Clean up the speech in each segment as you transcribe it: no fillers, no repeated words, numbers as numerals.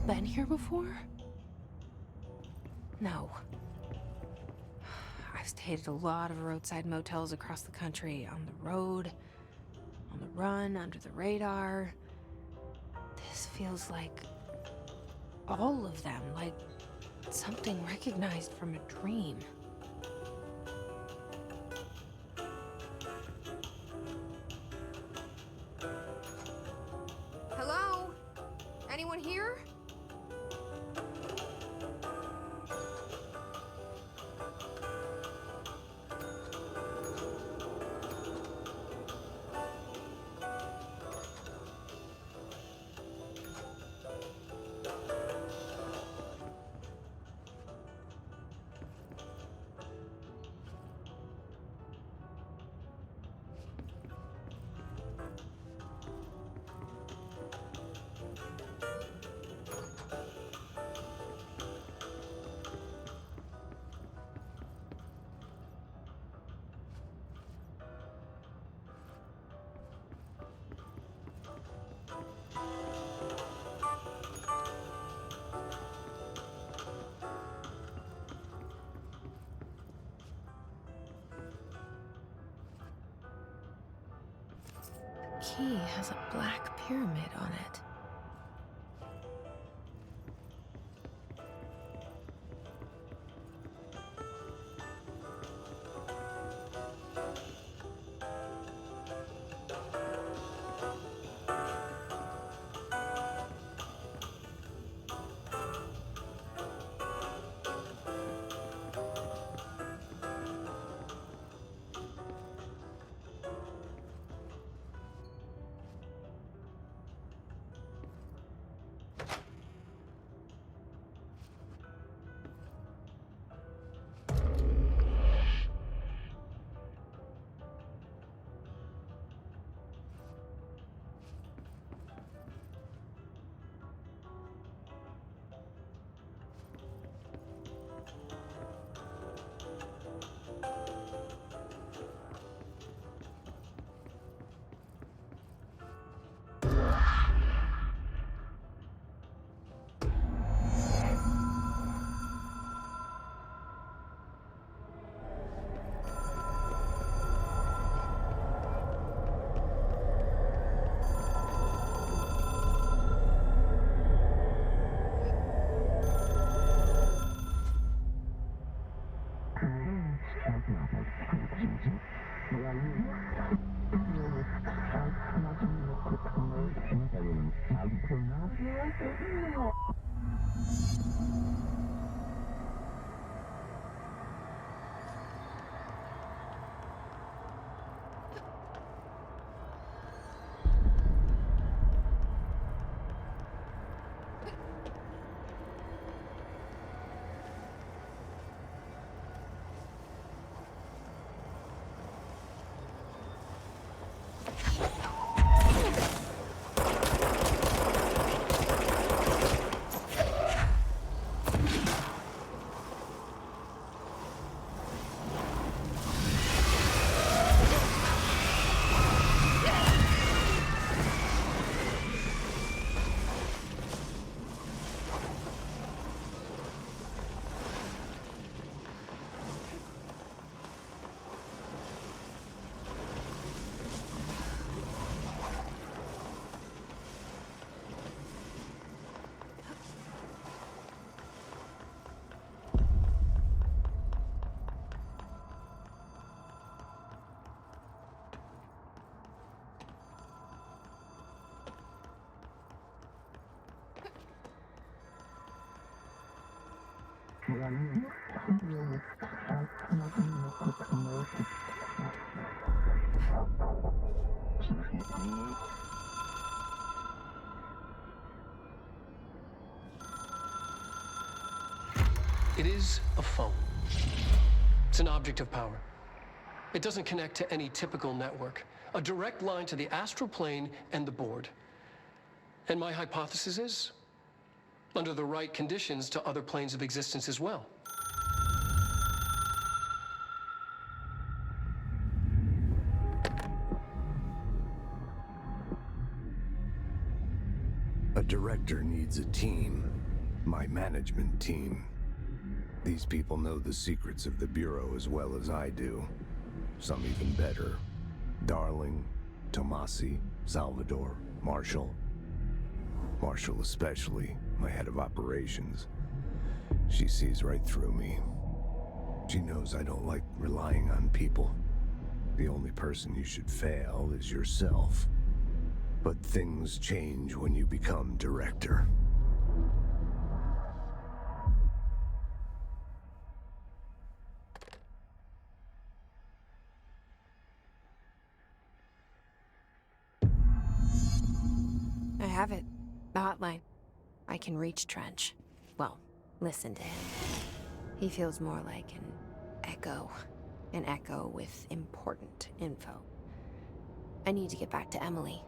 been here before? No. I've stayed at a lot of roadside motels across the country, on the road, on the run, under the radar. This feels like all of them, like something recognized from a dream. Hello? Anyone here? The key has a black pyramid on it. It is a phone. It's an object of power. It doesn't connect to any typical network. A direct line to the astral plane and the board. And my hypothesis is, under the right conditions, to other planes of existence as well. A director needs a team. My management team. These people know the secrets of the Bureau as well as I do. Some even better. Darling, Tomasi, Salvador, Marshall. Marshall especially, my head of operations. She sees right through me. She knows I don't like relying on people. The only person you should fail is yourself. But things change when you become director. I have it. The hotline. I can reach Trench. Well, listen to him. He feels more like an echo. An echo with important info. I need to get back to Emily.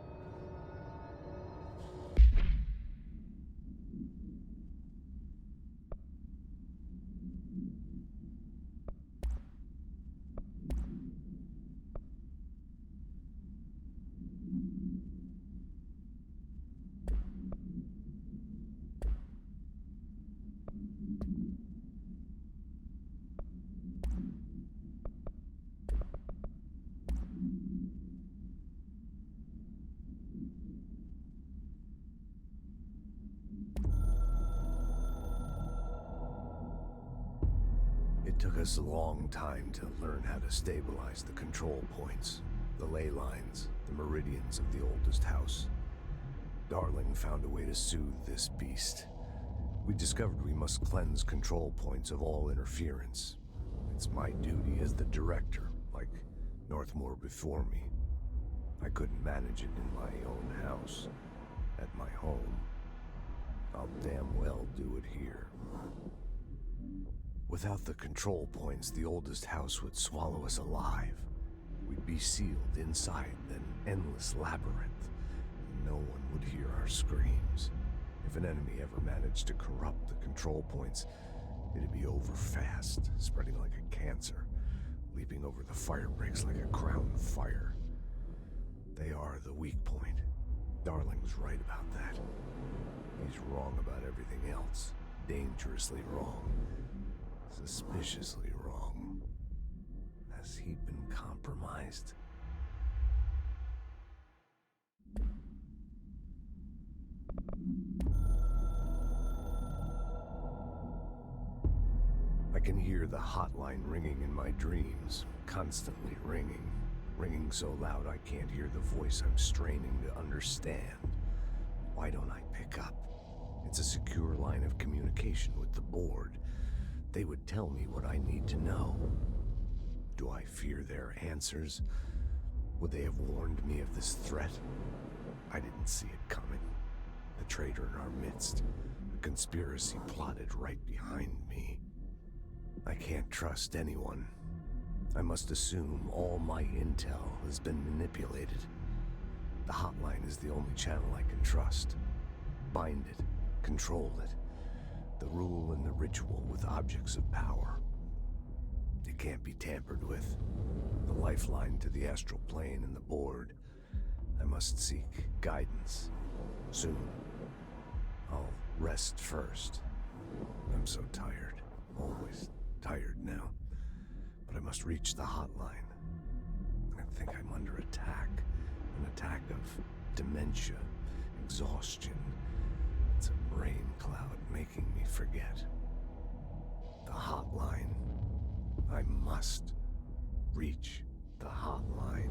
It took us a long time to learn how to stabilize the control points, the ley lines, the meridians of the oldest house. Darling found a way to soothe this beast. We discovered we must cleanse control points of all interference. It's my duty as the director, like Northmore before me. I couldn't manage it in my own house, at my home. I'll damn well do it here. Without the control points, the oldest house would swallow us alive. We'd be sealed inside an endless labyrinth, and no one would hear our screams. If an enemy ever managed to corrupt the control points, it'd be over fast, spreading like a cancer, leaping over the fire breaks like a crown fire. They are the weak point. Darling's right about that. He's wrong about everything else. Dangerously wrong. Suspiciously wrong. Has he been compromised? I can hear the hotline ringing in my dreams, constantly ringing. Ringing so loud I can't hear the voice I'm straining to understand. Why don't I pick up? It's a secure line of communication with the board. They would tell me what I need to know. Do I fear their answers? Would they have warned me of this threat? I didn't see it coming. The traitor in our midst, a conspiracy plotted right behind me. I can't trust anyone. I must assume all my intel has been manipulated. The hotline is the only channel I can trust. Bind it, control it. The rule and the ritual with objects of power. It can't be tampered with. The lifeline to the astral plane and the board. I must seek guidance. Soon. I'll rest first. I'm so tired. Always tired now. But I must reach the hotline. I think I'm under attack. An attack of dementia, exhaustion. It's a brain cloud making me forget. The hotline. I must reach the hotline.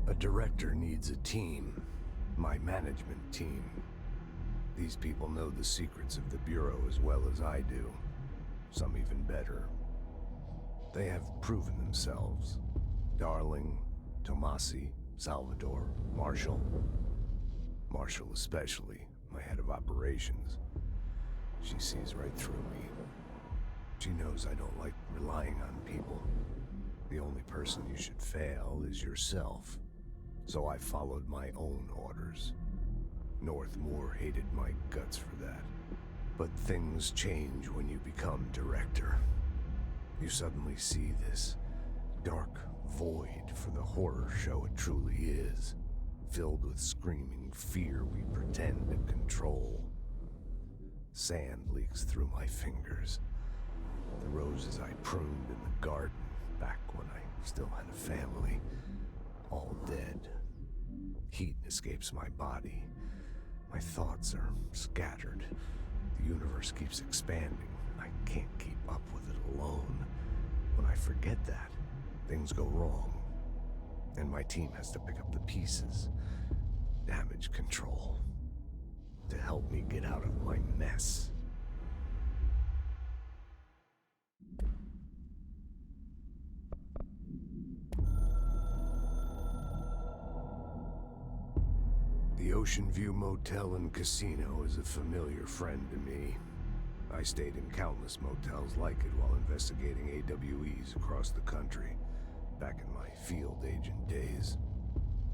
A director needs a team. My management team. These people know the secrets of the Bureau as well as I do. Some even better. They have proven themselves. Darling, Tomasi, Salvador, Marshall. Marshall especially, my head of operations. She sees right through me. She knows I don't like relying on people. The only person you should fail is yourself. So I followed my own orders. Northmore hated my guts for that. But things change when you become director. You suddenly see this dark void for the horror show it truly is, filled with screaming fear we pretend to control. Sand leaks through my fingers. The roses I pruned in the garden back when I still had a family, all dead. Heat escapes my body. My thoughts are scattered. The universe keeps expanding. I can't keep up with it alone. When I forget that, things go wrong. And my team has to pick up the pieces. Damage control. To help me get out of my mess. The Ocean View Motel and Casino is a familiar friend to me. I stayed in countless motels like it while investigating AWEs across the country, back in my field agent days.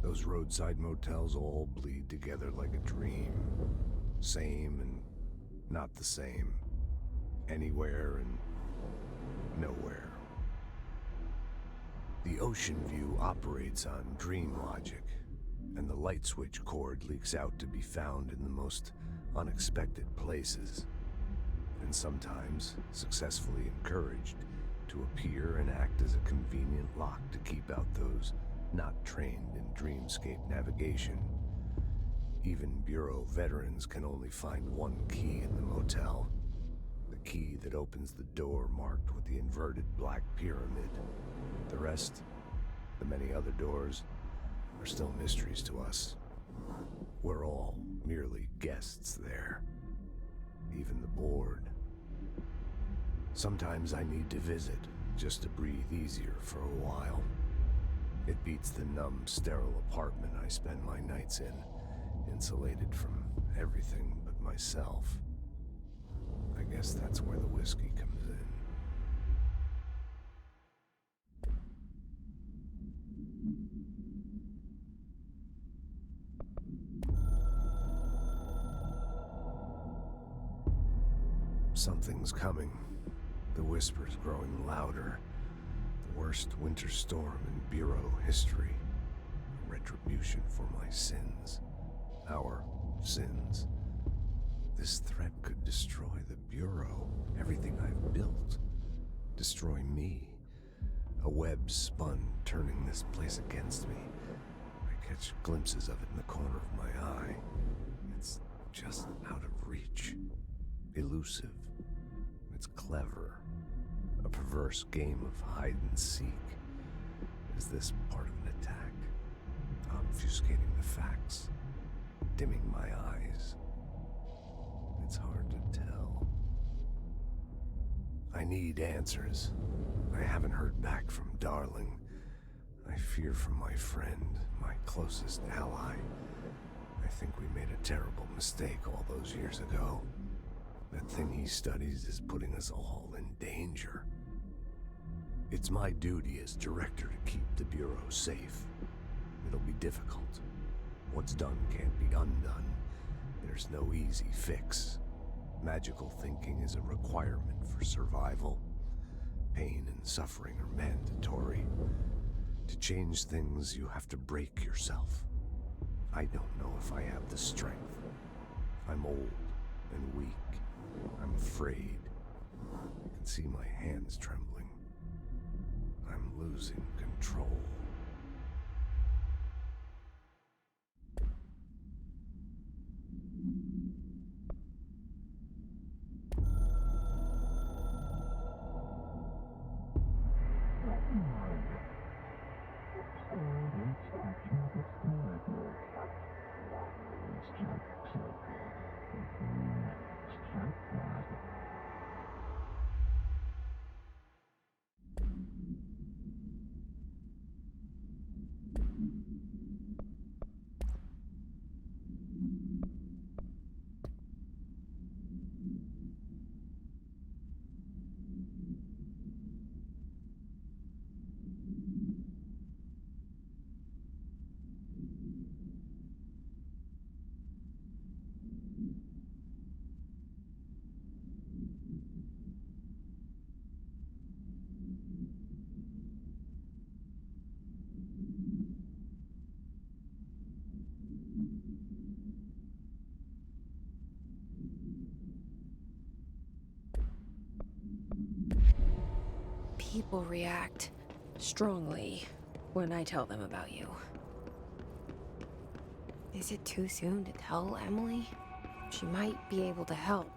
Those roadside motels all bleed together like a dream. Same and not the same. Anywhere and nowhere. The Ocean View operates on dream logic, and the light switch cord leaks out to be found in the most unexpected places, and sometimes successfully encouraged to appear and act as a convenient lock to keep out those not trained in dreamscape navigation. Even Bureau veterans can only find one key in the motel. The key that opens the door marked with the inverted black pyramid. The rest, the many other doors, are still mysteries to us. We're all merely guests there. Even the board. Sometimes I need to visit, just to breathe easier for a while. It beats the numb, sterile apartment I spend my nights in, insulated from everything but myself. I guess that's where the whiskey comes in. Something's coming. The whispers growing louder. The worst winter storm in Bureau history. A retribution for my sins. Our sins. This threat could destroy the Bureau, everything I've built. Destroy me. A web spun, turning this place against me. I catch glimpses of it in the corner of my eye. It's just out of reach. Elusive. It's clever. A perverse game of hide and seek. Is this part of an attack? Obfuscating the facts. Dimming my eyes. It's hard to tell. I need answers. I haven't heard back from Darling. I fear for my friend, my closest ally. I think we made a terrible mistake all those years ago. That thing he studies is putting us all in danger. It's my duty as director to keep the Bureau safe. It'll be difficult. What's done can't be undone. There's no easy fix. Magical thinking is a requirement for survival. Pain and suffering are mandatory. To change things, you have to break yourself. I don't know if I have the strength. I'm old and weak. I'm afraid. I can see my hands trembling. I'm losing control. people react strongly when I tell them about you. Is it too soon to tell Emily? She might be able to help.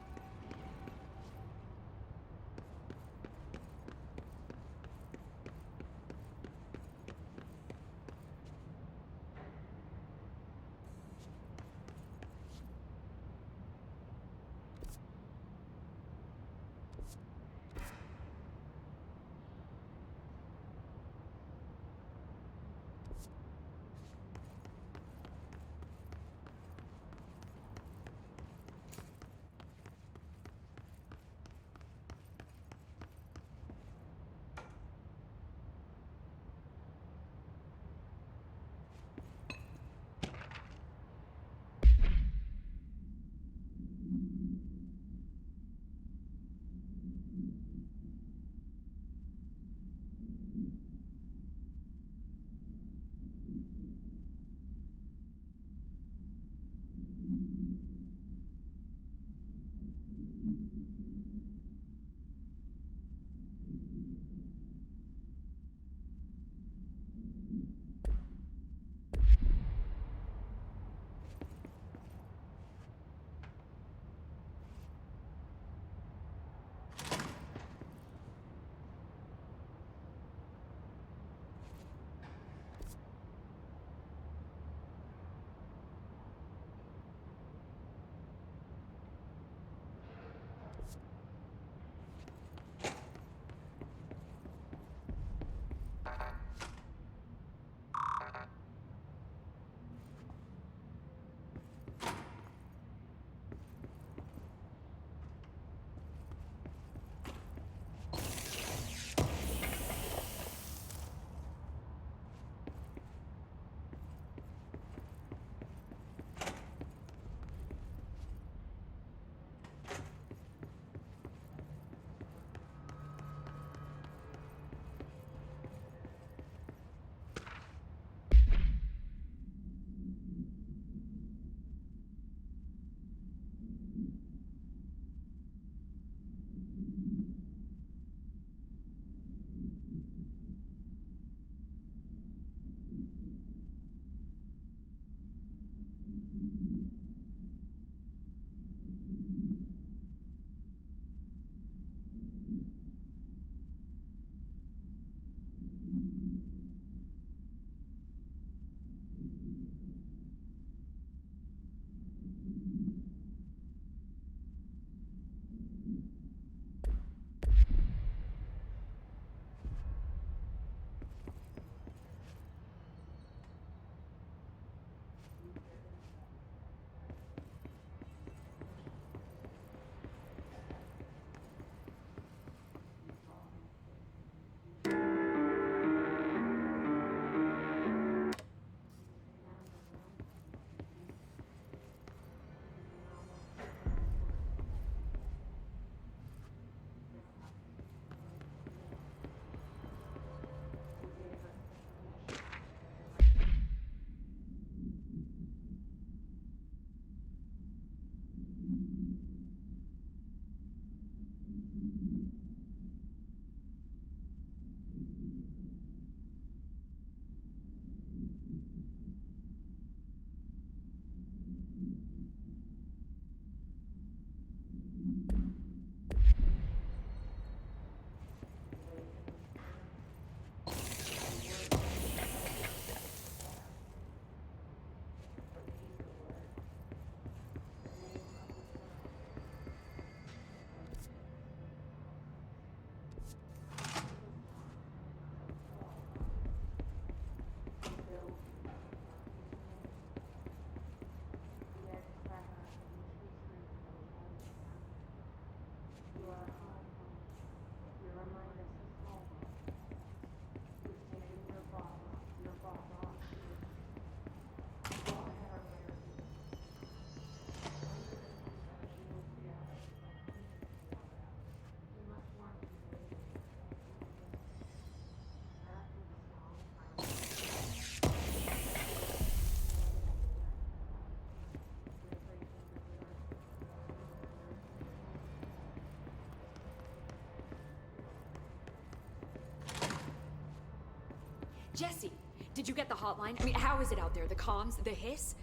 Jesse, did you get the hotline? I mean, how is it out there? The comms? The hiss?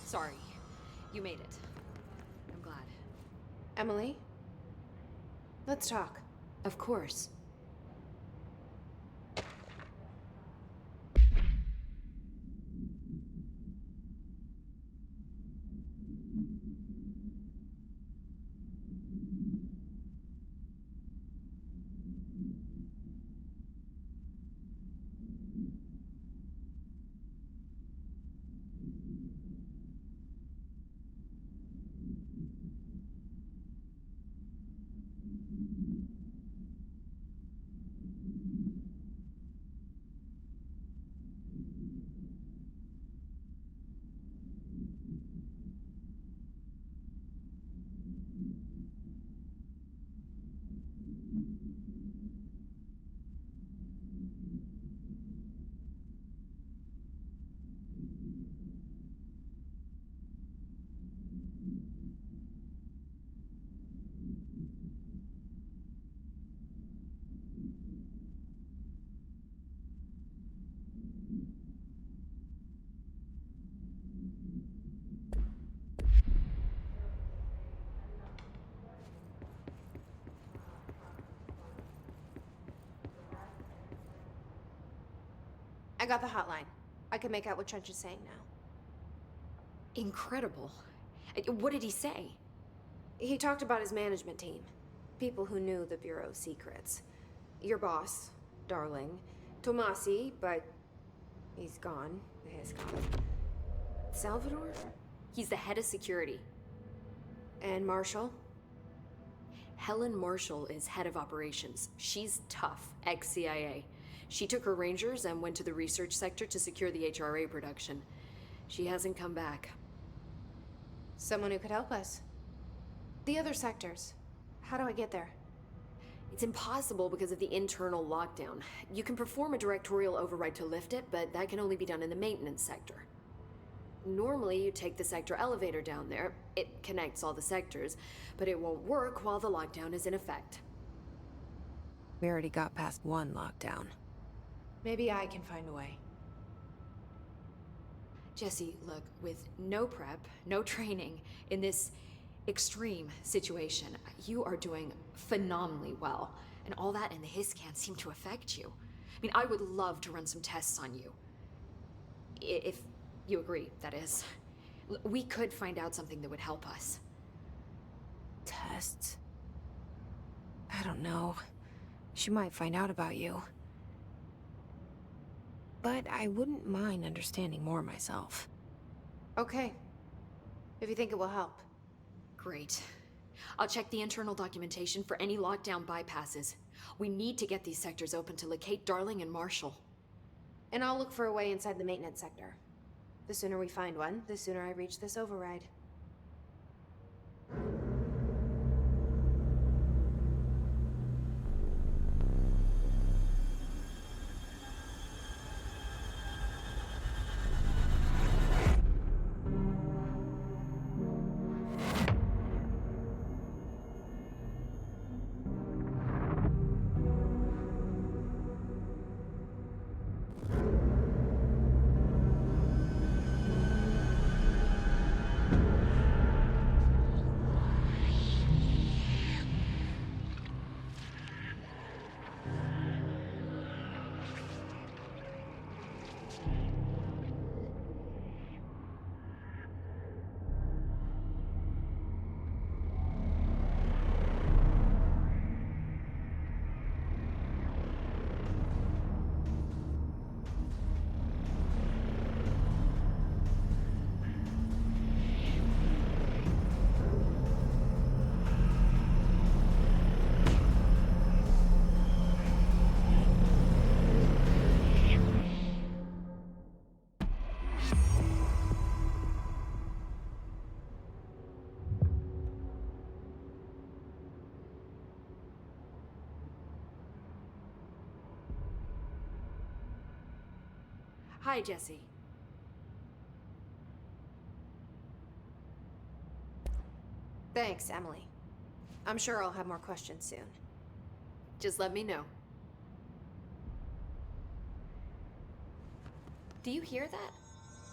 Sorry. You made it. I'm glad. Emily? Let's talk. Of course. I got the hotline. I can make out what Trench is saying now. Incredible. What did he say? He talked about his management team. People who knew the Bureau's secrets. Your boss, Darling. Tomasi, but he's gone. He's gone. Salvador? He's the head of security. And Marshall? Helen Marshall is head of operations. She's tough, ex-CIA. She took her Rangers and went to the research sector to secure the HRA production. She hasn't come back. Someone who could help us. The other sectors. How do I get there? It's impossible because of the internal lockdown. You can perform a directorial override to lift it, but that can only be done in the maintenance sector. Normally, you take the sector elevator down there. It connects all the sectors, but it won't work while the lockdown is in effect. We already got past one lockdown. Maybe I can find a way. Jesse, look, with no prep, no training, in this extreme situation, you are doing phenomenally well. And all that in the hiss can't seem to affect you. I mean, I would love to run some tests on you. If you agree, that is. We could find out something that would help us. Tests? I don't know. She might find out about you. But I wouldn't mind understanding more myself. Okay. If you think it will help. Great. I'll check the internal documentation for any lockdown bypasses. We need to get these sectors open to locate Darling and Marshall. And I'll look for a way inside the maintenance sector. The sooner we find one, the sooner I reach this override. Hi, Jesse. Thanks, Emily. I'm sure I'll have more questions soon. Just let me know. Do you hear that?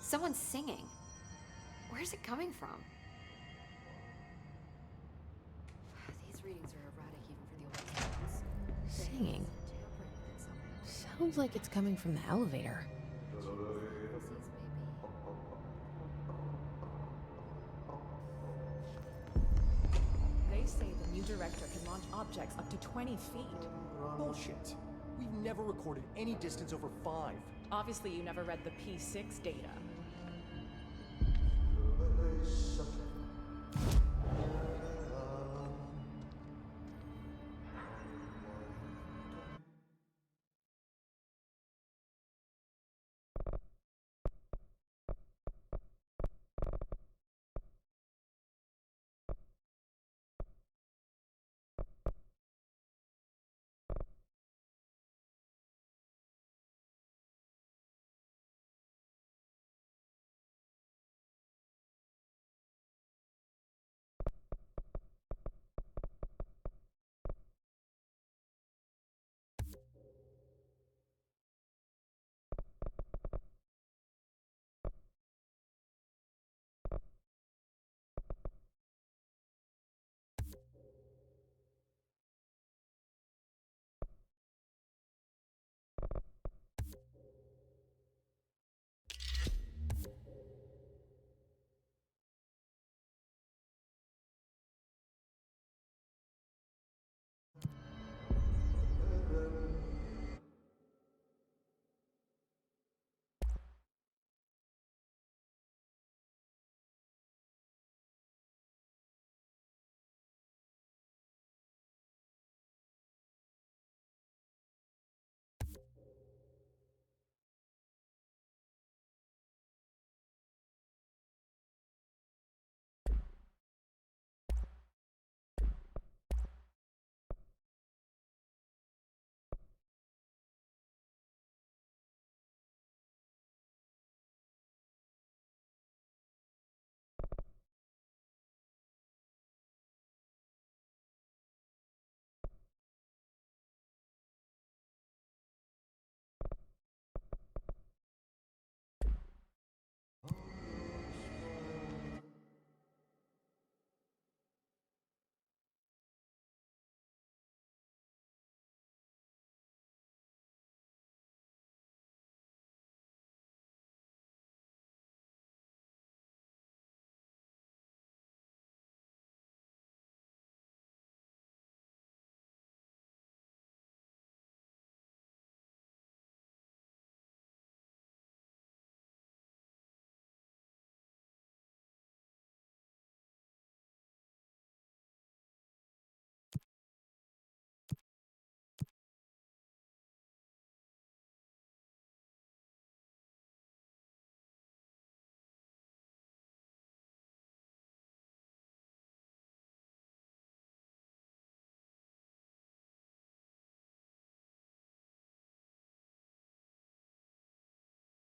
Someone's singing. Where's it coming from? These readings are erratic even for the old ones. Singing. Sounds like it's coming from the elevator. They say the new director can launch objects up to 20 feet. Bullshit. We've never recorded any distance over 5. Obviously, you never read the P6 data.